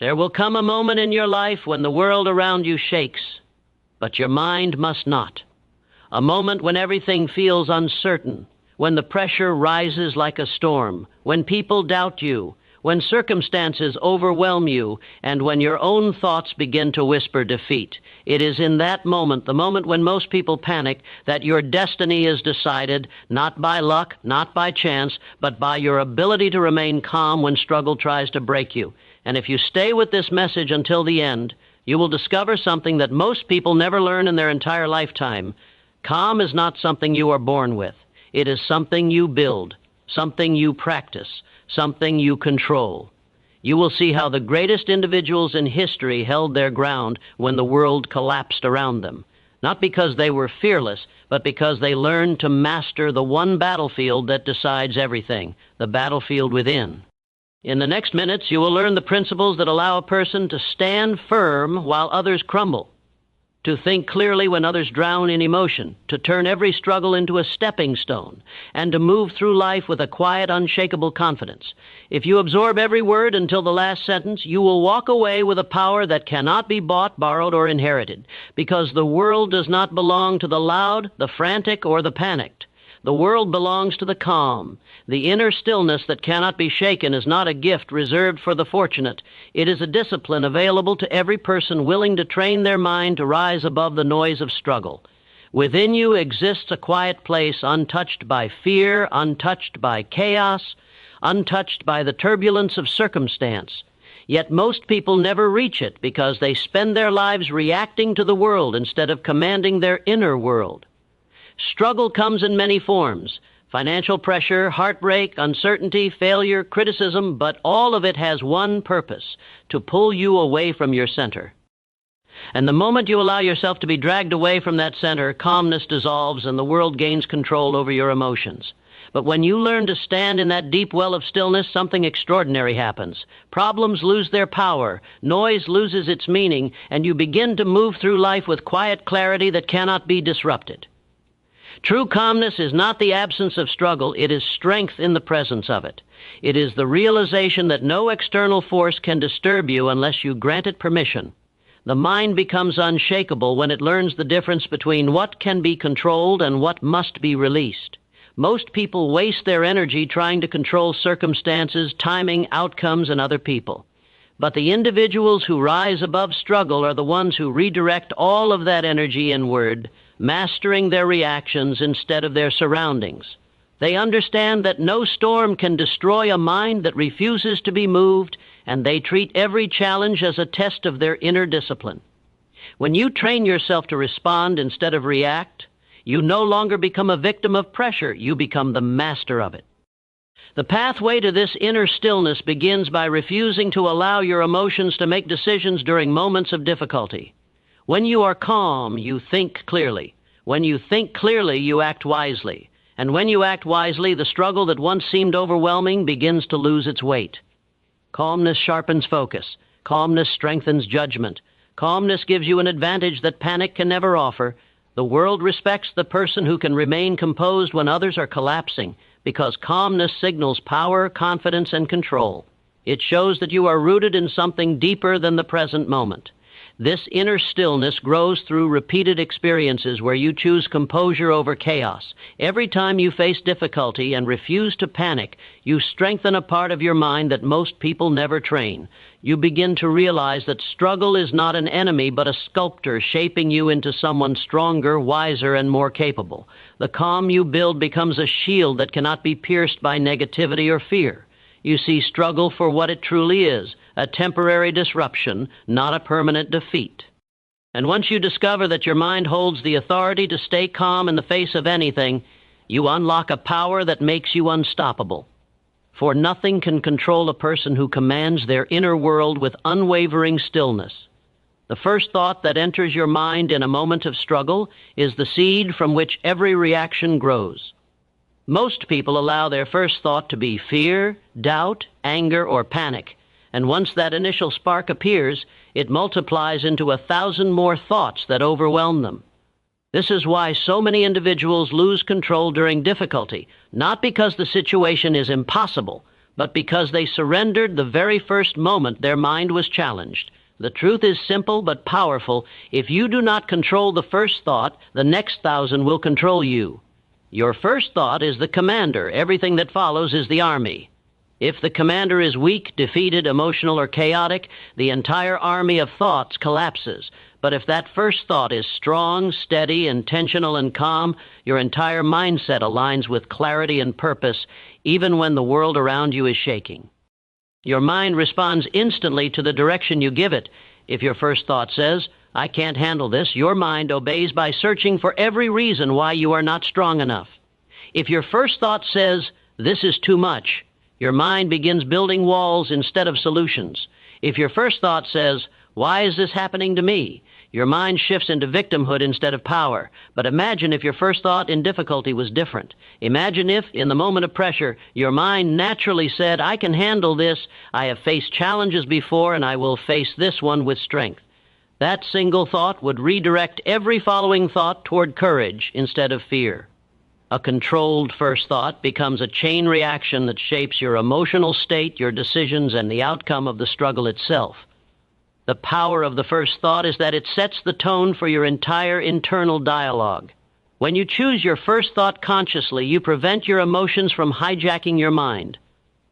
There will come a moment in your life when the world around you shakes, but your mind must not. A moment when everything feels uncertain, when the pressure rises like a storm, when people doubt you, when circumstances overwhelm you, and when your own thoughts begin to whisper defeat. It is in that moment, the moment when most people panic, that your destiny is decided, not by luck, not by chance, but by your ability to remain calm when struggle tries to break you. And if you stay with this message until the end, you will discover something that most people never learn in their entire lifetime. Calm is not something you are born with. It is something you build, something you practice, something you control. You will see how the greatest individuals in history held their ground when the world collapsed around them. Not because they were fearless, but because they learned to master the one battlefield that decides everything, the battlefield within. In the next minutes, you will learn the principles that allow a person to stand firm while others crumble, to think clearly when others drown in emotion, to turn every struggle into a stepping stone, and to move through life with a quiet, unshakable confidence. If you absorb every word until the last sentence, you will walk away with a power that cannot be bought, borrowed, or inherited, because the world does not belong to the loud, the frantic, or the panicked. The world belongs to the calm. The inner stillness that cannot be shaken is not a gift reserved for the fortunate. It is a discipline available to every person willing to train their mind to rise above the noise of struggle. Within you exists a quiet place untouched by fear, untouched by chaos, untouched by the turbulence of circumstance. Yet most people never reach it because they spend their lives reacting to the world instead of commanding their inner world. Struggle comes in many forms: financial pressure, heartbreak, uncertainty, failure, criticism, but all of it has one purpose: to pull you away from your center. And the moment you allow yourself to be dragged away from that center, calmness dissolves and the world gains control over your emotions. But when you learn to stand in that deep well of stillness, something extraordinary happens. Problems lose their power, noise loses its meaning, and you begin to move through life with quiet clarity that cannot be disrupted. True calmness is not the absence of struggle, it is strength in the presence of it. It is the realization that no external force can disturb you unless you grant it permission. The mind becomes unshakable when it learns the difference between what can be controlled and what must be released. Most people waste their energy trying to control circumstances, timing, outcomes, and other people. But the individuals who rise above struggle are the ones who redirect all of that energy inward, mastering their reactions instead of their surroundings. They understand that no storm can destroy a mind that refuses to be moved, and they treat every challenge as a test of their inner discipline. When you train yourself to respond instead of react, you no longer become a victim of pressure, you become the master of it. The pathway to this inner stillness begins by refusing to allow your emotions to make decisions during moments of difficulty. When you are calm, you think clearly. When you think clearly, you act wisely. And when you act wisely, the struggle that once seemed overwhelming begins to lose its weight. Calmness sharpens focus. Calmness strengthens judgment. Calmness gives you an advantage that panic can never offer. The world respects the person who can remain composed when others are collapsing, because calmness signals power, confidence, and control. It shows that you are rooted in something deeper than the present moment. This inner stillness grows through repeated experiences where you choose composure over chaos. Every time you face difficulty and refuse to panic, you strengthen a part of your mind that most people never train. You begin to realize that struggle is not an enemy, but a sculptor shaping you into someone stronger, wiser, and more capable. The calm you build becomes a shield that cannot be pierced by negativity or fear. You see struggle for what it truly is, a temporary disruption, not a permanent defeat. And once you discover that your mind holds the authority to stay calm in the face of anything, you unlock a power that makes you unstoppable. For nothing can control a person who commands their inner world with unwavering stillness. The first thought that enters your mind in a moment of struggle is the seed from which every reaction grows. Most people allow their first thought to be fear, doubt, anger, or panic, and once that initial spark appears, it multiplies into 1,000 more thoughts that overwhelm them. This is why so many individuals lose control during difficulty, not because the situation is impossible, but because they surrendered the very first moment their mind was challenged. The truth is simple but powerful. If you do not control the first thought, the next 1,000 will control you. Your first thought is the commander. Everything that follows is the army. If the commander is weak, defeated, emotional, or chaotic, the entire army of thoughts collapses. But if that first thought is strong, steady, intentional, and calm, your entire mindset aligns with clarity and purpose, even when the world around you is shaking. Your mind responds instantly to the direction you give it. If your first thought says, "I can't handle this," your mind obeys by searching for every reason why you are not strong enough. If your first thought says, "This is too much," your mind begins building walls instead of solutions. If your first thought says, "Why is this happening to me?" your mind shifts into victimhood instead of power. But imagine if your first thought in difficulty was different. Imagine if, in the moment of pressure, your mind naturally said, "I can handle this. I have faced challenges before, and I will face this one with strength." That single thought would redirect every following thought toward courage instead of fear. A controlled first thought becomes a chain reaction that shapes your emotional state, your decisions, and the outcome of the struggle itself. The power of the first thought is that it sets the tone for your entire internal dialogue. When you choose your first thought consciously, you prevent your emotions from hijacking your mind.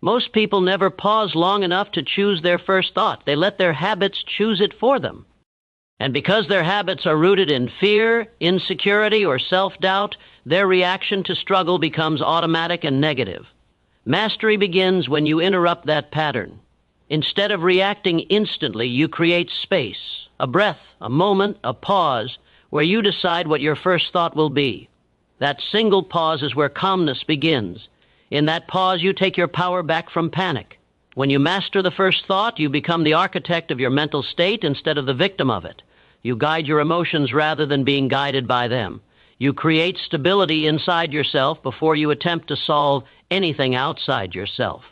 Most people never pause long enough to choose their first thought. They let their habits choose it for them. And because their habits are rooted in fear, insecurity, or self-doubt, their reaction to struggle becomes automatic and negative. Mastery begins when you interrupt that pattern. Instead of reacting instantly, you create space, a breath, a moment, a pause, where you decide what your first thought will be. That single pause is where calmness begins. In that pause, you take your power back from panic. When you master the first thought, you become the architect of your mental state instead of the victim of it. You guide your emotions rather than being guided by them. You create stability inside yourself before you attempt to solve anything outside yourself.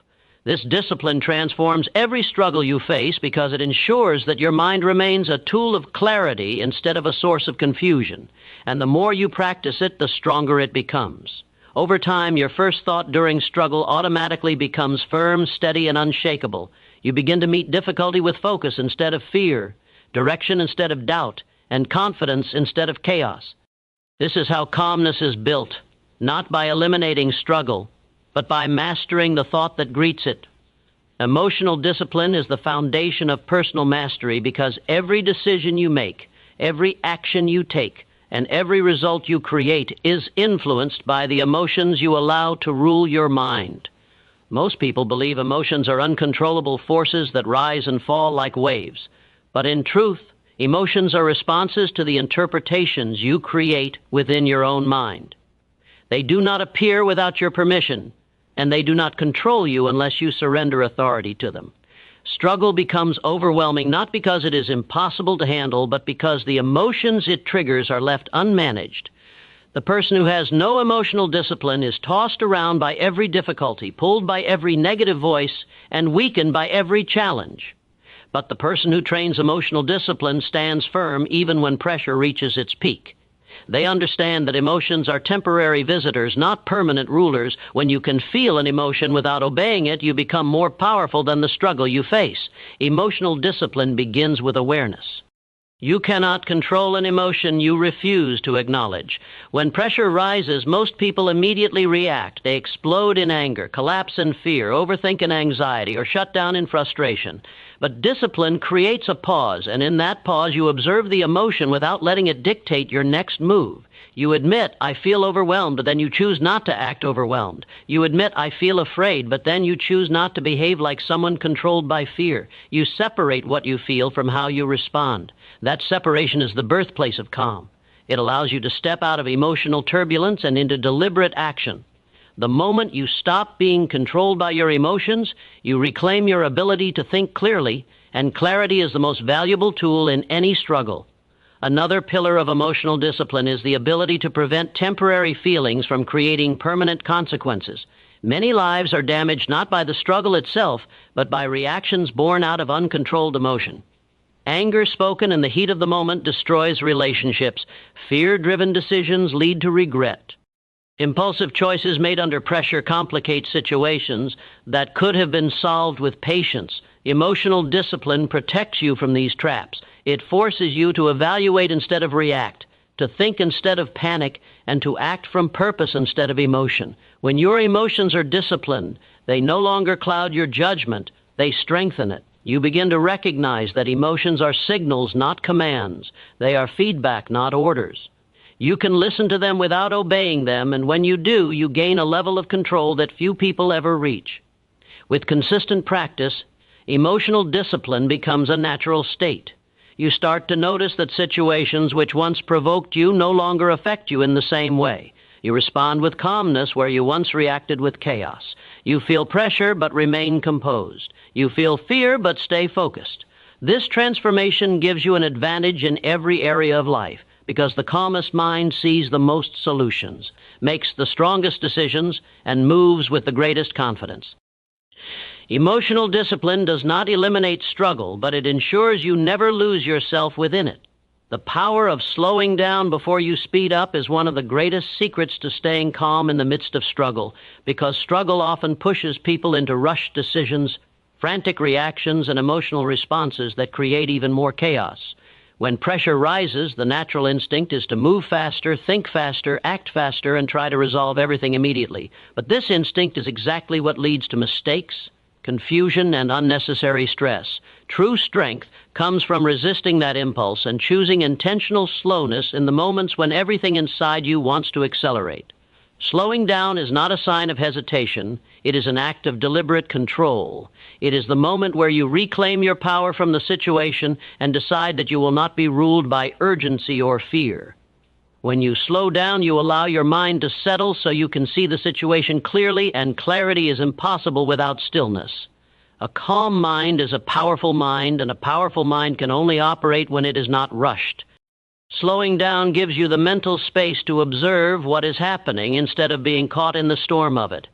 This discipline transforms every struggle you face because it ensures that your mind remains a tool of clarity instead of a source of confusion. And the more you practice it, the stronger it becomes. Over time, your first thought during struggle automatically becomes firm, steady, and unshakable. You begin to meet difficulty with focus instead of fear, direction instead of doubt, and confidence instead of chaos. This is how calmness is built, not by eliminating struggle, but by mastering the thought that greets it. Emotional discipline is the foundation of personal mastery because every decision you make, every action you take, and every result you create is influenced by the emotions you allow to rule your mind. Most people believe emotions are uncontrollable forces that rise and fall like waves. But in truth, emotions are responses to the interpretations you create within your own mind. They do not appear without your permission, and they do not control you unless you surrender authority to them. Struggle becomes overwhelming not because it is impossible to handle, but because the emotions it triggers are left unmanaged. The person who has no emotional discipline is tossed around by every difficulty, pulled by every negative voice, and weakened by every challenge. But the person who trains emotional discipline stands firm even when pressure reaches its peak. They understand that emotions are temporary visitors, not permanent rulers. When you can feel an emotion without obeying it, you become more powerful than the struggle you face. Emotional discipline begins with awareness. You cannot control an emotion you refuse to acknowledge. When pressure rises, most people immediately react. They explode in anger, collapse in fear, overthink in anxiety, or shut down in frustration. But discipline creates a pause, and in that pause you observe the emotion without letting it dictate your next move. You admit, "I feel overwhelmed," but then you choose not to act overwhelmed. You admit, "I feel afraid," but then you choose not to behave like someone controlled by fear. You separate what you feel from how you respond. That separation is the birthplace of calm. It allows you to step out of emotional turbulence and into deliberate action. The moment you stop being controlled by your emotions, you reclaim your ability to think clearly, and clarity is the most valuable tool in any struggle. Another pillar of emotional discipline is the ability to prevent temporary feelings from creating permanent consequences. Many lives are damaged not by the struggle itself, but by reactions born out of uncontrolled emotion. Anger spoken in the heat of the moment destroys relationships. Fear-driven decisions lead to regret. Impulsive choices made under pressure complicate situations that could have been solved with patience. Emotional discipline protects you from these traps. It forces you to evaluate instead of react, to think instead of panic, and to act from purpose instead of emotion. When your emotions are disciplined, they no longer cloud your judgment, they strengthen it. You begin to recognize that emotions are signals, not commands. They are feedback, not orders. You can listen to them without obeying them, and when you do, you gain a level of control that few people ever reach. With consistent practice, emotional discipline becomes a natural state. You start to notice that situations which once provoked you no longer affect you in the same way. You respond with calmness where you once reacted with chaos. You feel pressure but remain composed. You feel fear but stay focused. This transformation gives you an advantage in every area of life because the calmest mind sees the most solutions, makes the strongest decisions, and moves with the greatest confidence. Emotional discipline does not eliminate struggle, but it ensures you never lose yourself within it. The power of slowing down before you speed up is one of the greatest secrets to staying calm in the midst of struggle, because struggle often pushes people into rushed decisions, frantic reactions, and emotional responses that create even more chaos. When pressure rises, the natural instinct is to move faster, think faster, act faster, and try to resolve everything immediately. But this instinct is exactly what leads to mistakes, confusion, and unnecessary stress. True strength comes from resisting that impulse and choosing intentional slowness in the moments when everything inside you wants to accelerate. Slowing down is not a sign of hesitation. It is an act of deliberate control. It is the moment where you reclaim your power from the situation and decide that you will not be ruled by urgency or fear. When you slow down, you allow your mind to settle so you can see the situation clearly, and clarity is impossible without stillness. A calm mind is a powerful mind, and a powerful mind can only operate when it is not rushed. Slowing down gives you the mental space to observe what is happening instead of being caught in the storm of it.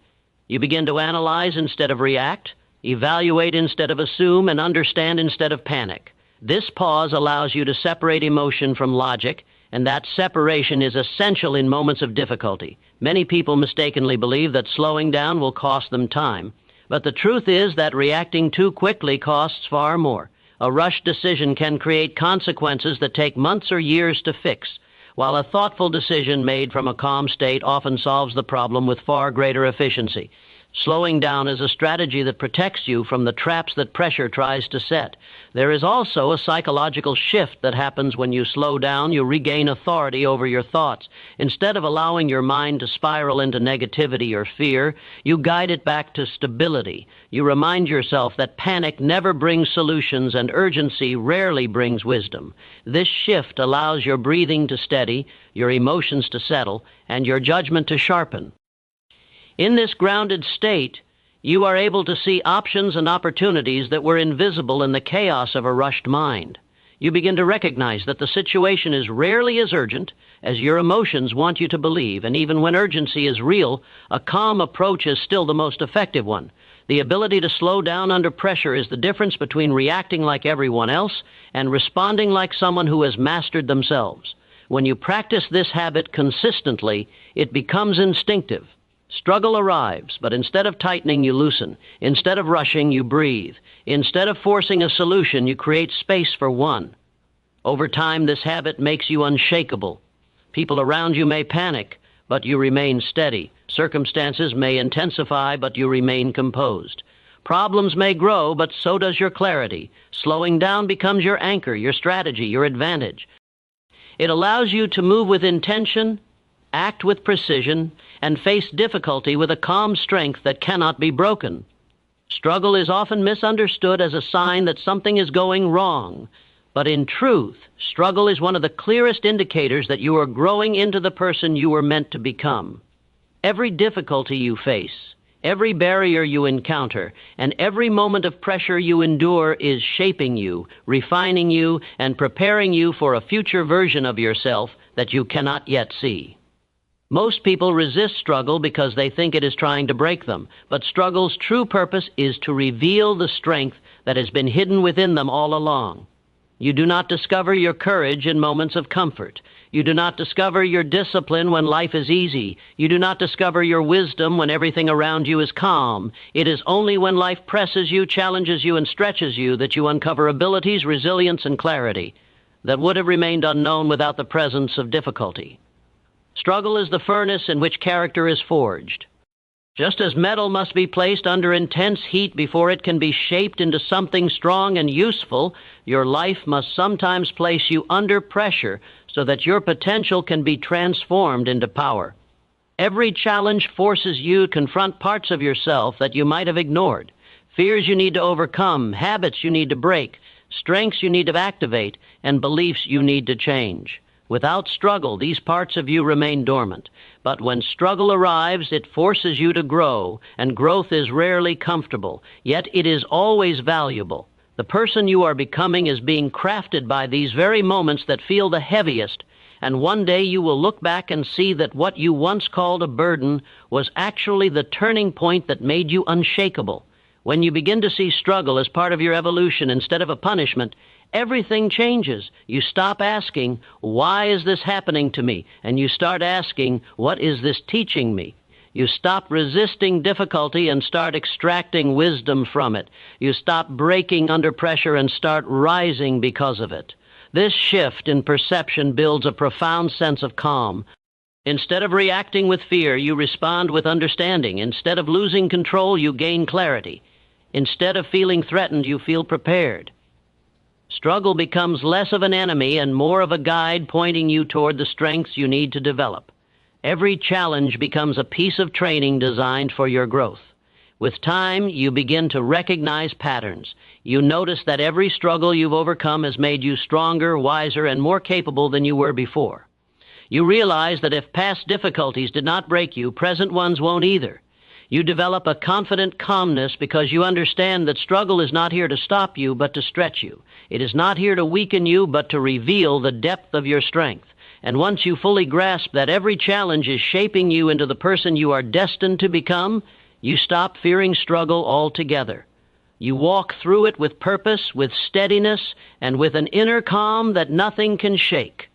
You begin to analyze instead of react, evaluate instead of assume, and understand instead of panic. This pause allows you to separate emotion from logic, and that separation is essential in moments of difficulty. Many people mistakenly believe that slowing down will cost them time, but the truth is that reacting too quickly costs far more. A rushed decision can create consequences that take months or years to fix, while a thoughtful decision made from a calm state often solves the problem with far greater efficiency. Slowing down is a strategy that protects you from the traps that pressure tries to set. There is also a psychological shift that happens when you slow down. You regain authority over your thoughts. Instead of allowing your mind to spiral into negativity or fear, you guide it back to stability. You remind yourself that panic never brings solutions and urgency rarely brings wisdom. This shift allows your breathing to steady, your emotions to settle, and your judgment to sharpen. In this grounded state, you are able to see options and opportunities that were invisible in the chaos of a rushed mind. You begin to recognize that the situation is rarely as urgent as your emotions want you to believe, and even when urgency is real, a calm approach is still the most effective one. The ability to slow down under pressure is the difference between reacting like everyone else and responding like someone who has mastered themselves. When you practice this habit consistently, it becomes instinctive. Struggle arrives, but instead of tightening, you loosen. Instead of rushing, you breathe. Instead of forcing a solution, you create space for one. Over time, this habit makes you unshakable. People around you may panic, but you remain steady. Circumstances may intensify, but you remain composed. Problems may grow, but so does your clarity. Slowing down becomes your anchor, your strategy, your advantage. It allows you to move with intention, act with precision, and face difficulty with a calm strength that cannot be broken. Struggle is often misunderstood as a sign that something is going wrong, but in truth, struggle is one of the clearest indicators that you are growing into the person you were meant to become. Every difficulty you face, every barrier you encounter, and every moment of pressure you endure is shaping you, refining you, and preparing you for a future version of yourself that you cannot yet see. Most people resist struggle because they think it is trying to break them, but struggle's true purpose is to reveal the strength that has been hidden within them all along. You do not discover your courage in moments of comfort. You do not discover your discipline when life is easy. You do not discover your wisdom when everything around you is calm. It is only when life presses you, challenges you, and stretches you that you uncover abilities, resilience, and clarity that would have remained unknown without the presence of difficulty. Struggle is the furnace in which character is forged. Just as metal must be placed under intense heat before it can be shaped into something strong and useful, your life must sometimes place you under pressure so that your potential can be transformed into power. Every challenge forces you to confront parts of yourself that you might have ignored, fears you need to overcome, habits you need to break, strengths you need to activate, and beliefs you need to change. Without struggle, these parts of you remain dormant. But when struggle arrives, it forces you to grow, and growth is rarely comfortable, yet it is always valuable. The person you are becoming is being crafted by these very moments that feel the heaviest, and one day you will look back and see that what you once called a burden was actually the turning point that made you unshakable. When you begin to see struggle as part of your evolution instead of a punishment, everything changes. You stop asking, why is this happening to me? And you start asking, what is this teaching me? You stop resisting difficulty and start extracting wisdom from it. You stop breaking under pressure and start rising because of it. This shift in perception builds a profound sense of calm. Instead of reacting with fear, you respond with understanding. Instead of losing control, you gain clarity. Instead of feeling threatened, you feel prepared. Struggle becomes less of an enemy and more of a guide pointing you toward the strengths you need to develop. Every challenge becomes a piece of training designed for your growth. With time, you begin to recognize patterns. You notice that every struggle you've overcome has made you stronger, wiser, and more capable than you were before. You realize that if past difficulties did not break you, present ones won't either. You develop a confident calmness because you understand that struggle is not here to stop you, but to stretch you. It is not here to weaken you, but to reveal the depth of your strength. And once you fully grasp that every challenge is shaping you into the person you are destined to become, you stop fearing struggle altogether. You walk through it with purpose, with steadiness, and with an inner calm that nothing can shake.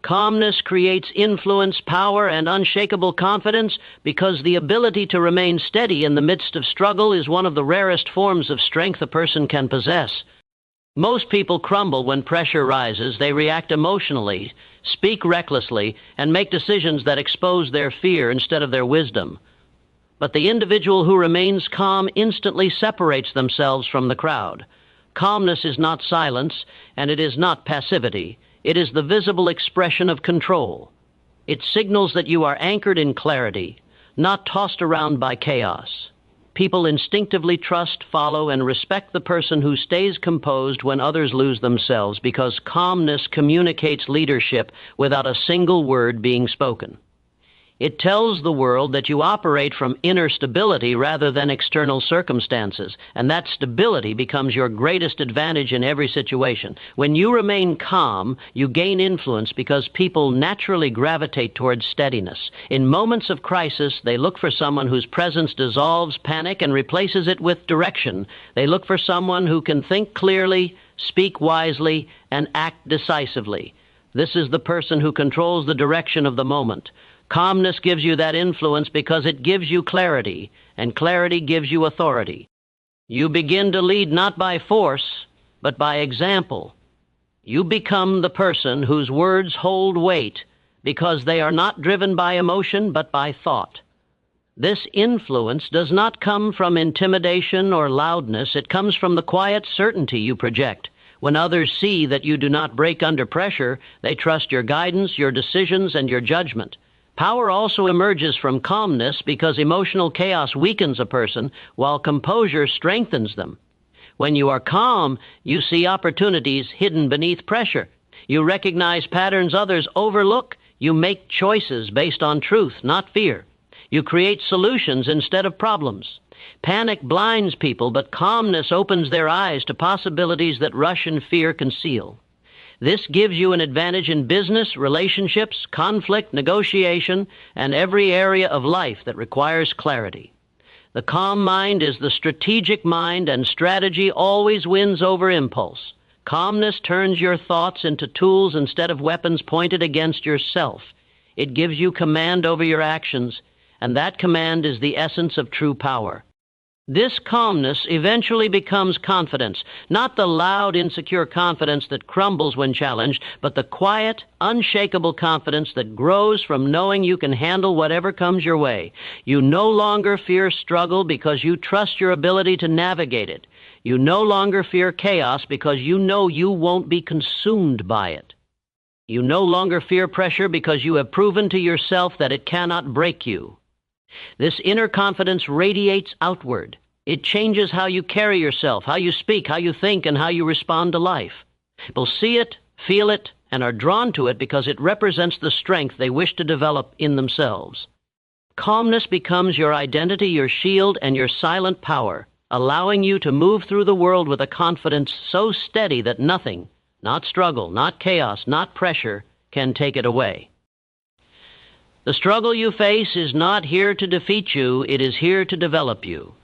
Calmness creates influence, power, and unshakable confidence because the ability to remain steady in the midst of struggle is one of the rarest forms of strength a person can possess. Most people crumble when pressure rises. They react emotionally, speak recklessly, and make decisions that expose their fear instead of their wisdom. But the individual who remains calm instantly separates themselves from the crowd. Calmness is not silence, and it is not passivity. It is the visible expression of control. It signals that you are anchored in clarity, not tossed around by chaos. People instinctively trust, follow, and respect the person who stays composed when others lose themselves because calmness communicates leadership without a single word being spoken. It tells the world that you operate from inner stability rather than external circumstances, and that stability becomes your greatest advantage in every situation. When you remain calm, you gain influence because people naturally gravitate towards steadiness. In moments of crisis, they look for someone whose presence dissolves panic and replaces it with direction. They look for someone who can think clearly, speak wisely, and act decisively. This is the person who controls the direction of the moment. Calmness gives you that influence because it gives you clarity, and clarity gives you authority. You begin to lead not by force, but by example. You become the person whose words hold weight because they are not driven by emotion, but by thought. This influence does not come from intimidation or loudness. It comes from the quiet certainty you project. When others see that you do not break under pressure, they trust your guidance, your decisions, and your judgment. Power also emerges from calmness because emotional chaos weakens a person while composure strengthens them. When you are calm, you see opportunities hidden beneath pressure. You recognize patterns others overlook. You make choices based on truth, not fear. You create solutions instead of problems. Panic blinds people, but calmness opens their eyes to possibilities that rush and fear conceal. This gives you an advantage in business, relationships, conflict, negotiation, and every area of life that requires clarity. The calm mind is the strategic mind, and strategy always wins over impulse. Calmness turns your thoughts into tools instead of weapons pointed against yourself. It gives you command over your actions, and that command is the essence of true power. This calmness eventually becomes confidence, not the loud, insecure confidence that crumbles when challenged, but the quiet, unshakable confidence that grows from knowing you can handle whatever comes your way. You no longer fear struggle because you trust your ability to navigate it. You no longer fear chaos because you know you won't be consumed by it. You no longer fear pressure because you have proven to yourself that it cannot break you. This inner confidence radiates outward. It changes how you carry yourself, how you speak, how you think, and how you respond to life. People see it, feel it, and are drawn to it because it represents the strength they wish to develop in themselves. Calmness becomes your identity, your shield, and your silent power, allowing you to move through the world with a confidence so steady that nothing, not struggle, not chaos, not pressure, can take it away. The struggle you face is not here to defeat you, it is here to develop you.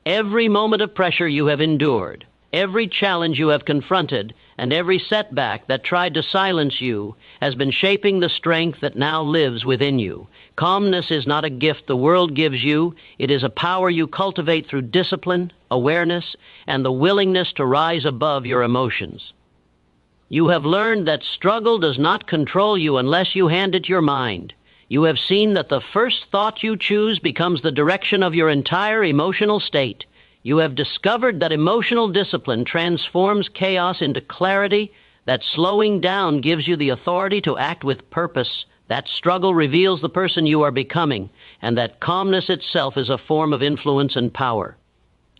Every moment of pressure you have endured, every challenge you have confronted, and every setback that tried to silence you has been shaping the strength that now lives within you. Calmness is not a gift the world gives you, it is a power you cultivate through discipline, awareness, and the willingness to rise above your emotions. You have learned that struggle does not control you unless you hand it your mind. You have seen that the first thought you choose becomes the direction of your entire emotional state. You have discovered that emotional discipline transforms chaos into clarity, that slowing down gives you the authority to act with purpose, that struggle reveals the person you are becoming, and that calmness itself is a form of influence and power.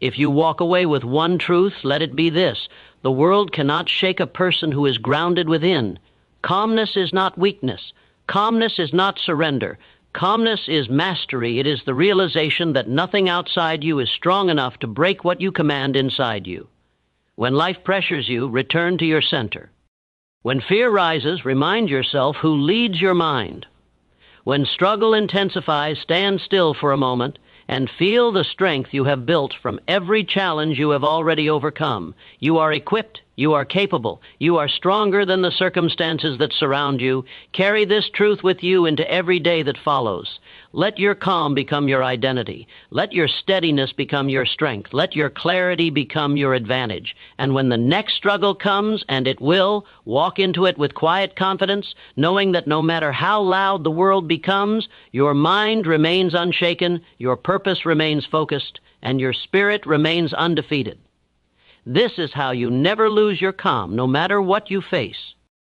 If you walk away with one truth, let it be this: the world cannot shake a person who is grounded within. Calmness is not weakness. Calmness is not surrender. Calmness is mastery. It is the realization that nothing outside you is strong enough to break what you command inside you. When life pressures you, return to your center. When fear rises, remind yourself who leads your mind. When struggle intensifies, stand still for a moment and feel the strength you have built from every challenge you have already overcome. You are equipped. You are capable. You are stronger than the circumstances that surround you. Carry this truth with you into every day that follows. Let your calm become your identity. Let your steadiness become your strength. Let your clarity become your advantage. And when the next struggle comes, and it will, walk into it with quiet confidence, knowing that no matter how loud the world becomes, your mind remains unshaken, your purpose remains focused, and your spirit remains undefeated. This is how you never lose your calm, no matter what you face.